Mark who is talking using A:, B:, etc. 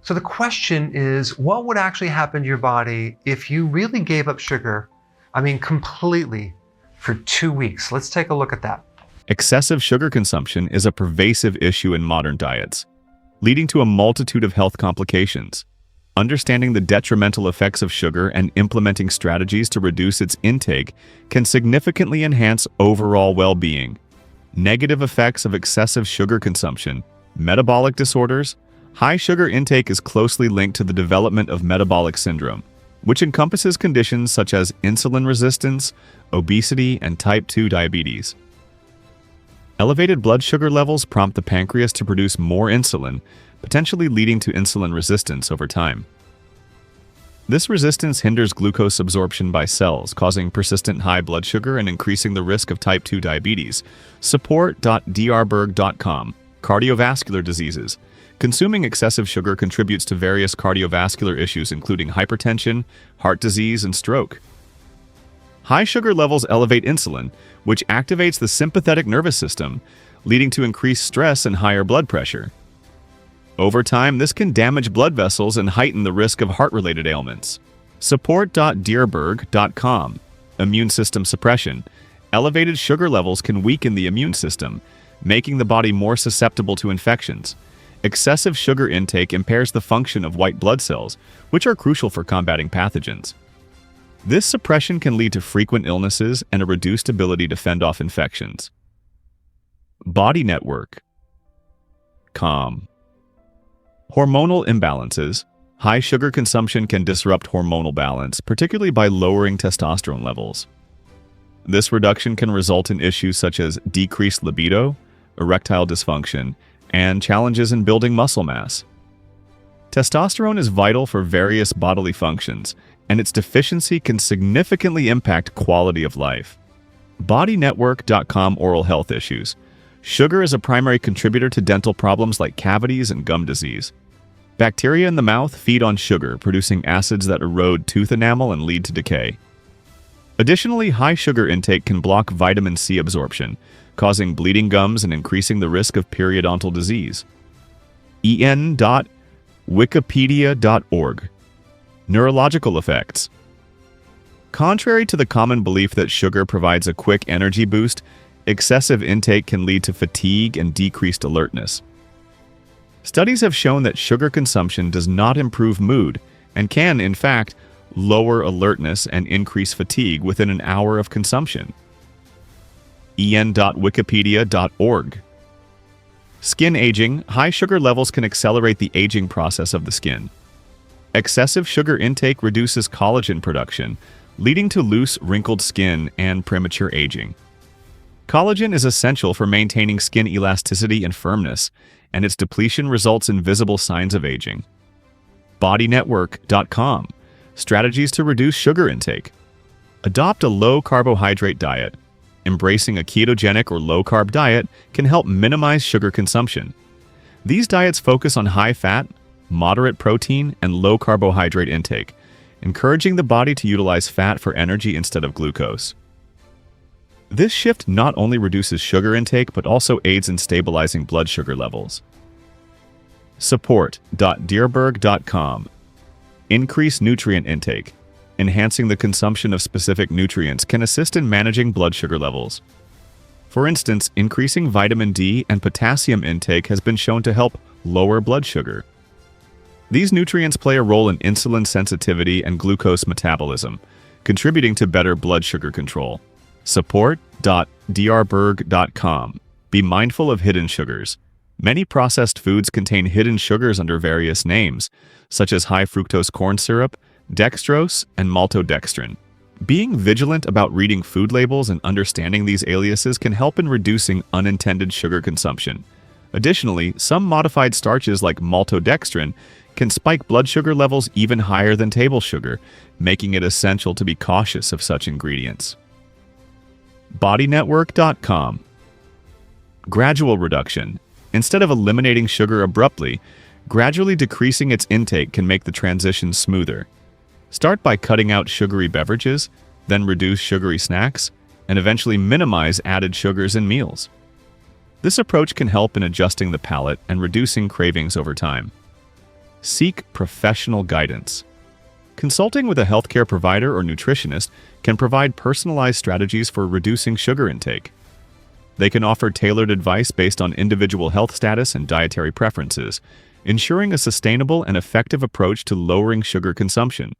A: So the question is, what would actually happen to your body if you really gave up sugar, completely, for 2 weeks? Let's take a look at that.
B: Excessive sugar consumption is a pervasive issue in modern diets, leading to a multitude of health complications. Understanding the detrimental effects of sugar and implementing strategies to reduce its intake can significantly enhance overall well-being. Negative effects of excessive sugar consumption, metabolic disorders. High sugar intake is closely linked to the development of metabolic syndrome, which encompasses conditions such as insulin resistance, obesity, and type 2 diabetes. Elevated blood sugar levels prompt the pancreas to produce more insulin, potentially leading to insulin resistance over time. This resistance hinders glucose absorption by cells, causing persistent high blood sugar and increasing the risk of type 2 diabetes. Support.drberg.com. Cardiovascular diseases. Consuming excessive sugar contributes to various cardiovascular issues including hypertension, heart disease, and stroke. High sugar levels elevate insulin, which activates the sympathetic nervous system, leading to increased stress and higher blood pressure. Over time, this can damage blood vessels and heighten the risk of heart-related ailments. Support.drberg.com. Immune system suppression. Elevated sugar levels can weaken the immune system, making the body more susceptible to infections. Excessive sugar intake impairs the function of white blood cells, which are crucial for combating pathogens. This suppression can lead to frequent illnesses and a reduced ability to fend off infections. Bodynetwork.com. Hormonal imbalances. High sugar consumption can disrupt hormonal balance, particularly by lowering testosterone levels. This reduction can result in issues such as decreased libido, erectile dysfunction, and challenges in building muscle mass. Testosterone is vital for various bodily functions, and its deficiency can significantly impact quality of life. Bodynetwork.com. Oral health issues. Sugar is a primary contributor to dental problems like cavities and gum disease. Bacteria in the mouth feed on sugar, producing acids that erode tooth enamel and lead to decay. Additionally, high sugar intake can block vitamin C absorption, causing bleeding gums and increasing the risk of periodontal disease. en.wikipedia.org. Neurological effects. Contrary to the common belief that sugar provides a quick energy boost, excessive intake can lead to fatigue and decreased alertness. Studies have shown that sugar consumption does not improve mood and can, in fact, lower alertness and increase fatigue within an hour of consumption. en.wikipedia.org. Skin aging. High sugar levels can accelerate the aging process of the skin. Excessive sugar intake reduces collagen production, leading to loose, wrinkled skin and premature aging. Collagen is essential for maintaining skin elasticity and firmness, and its depletion results in visible signs of aging. Bodynetwork.com. Strategies to reduce sugar intake. Adopt a low-carbohydrate diet. Embracing a ketogenic or low-carb diet can help minimize sugar consumption. These diets focus on high fat, moderate protein, and low carbohydrate intake, encouraging the body to utilize fat for energy instead of glucose. This shift not only reduces sugar intake but also aids in stabilizing blood sugar levels. Support.drberg.com. Increase nutrient intake. Enhancing the consumption of specific nutrients can assist in managing blood sugar levels. For instance, increasing vitamin D and potassium intake has been shown to help lower blood sugar. These nutrients play a role in insulin sensitivity and glucose metabolism, contributing to better blood sugar control. Support.drberg.com. Be mindful of hidden sugars. Many processed foods contain hidden sugars under various names, such as high fructose corn syrup, dextrose, and maltodextrin. Being vigilant about reading food labels and understanding these aliases can help in reducing unintended sugar consumption. Additionally, some modified starches like maltodextrin can spike blood sugar levels even higher than table sugar, making it essential to be cautious of such ingredients. Bodynetwork.com. Gradual reduction. Instead of eliminating sugar abruptly, gradually decreasing its intake can make the transition smoother. Start by cutting out sugary beverages, then reduce sugary snacks, and eventually minimize added sugars in meals. This approach can help in adjusting the palate and reducing cravings over time. Seek professional guidance. Consulting with a healthcare provider or nutritionist can provide personalized strategies for reducing sugar intake. They can offer tailored advice based on individual health status and dietary preferences, ensuring a sustainable and effective approach to lowering sugar consumption.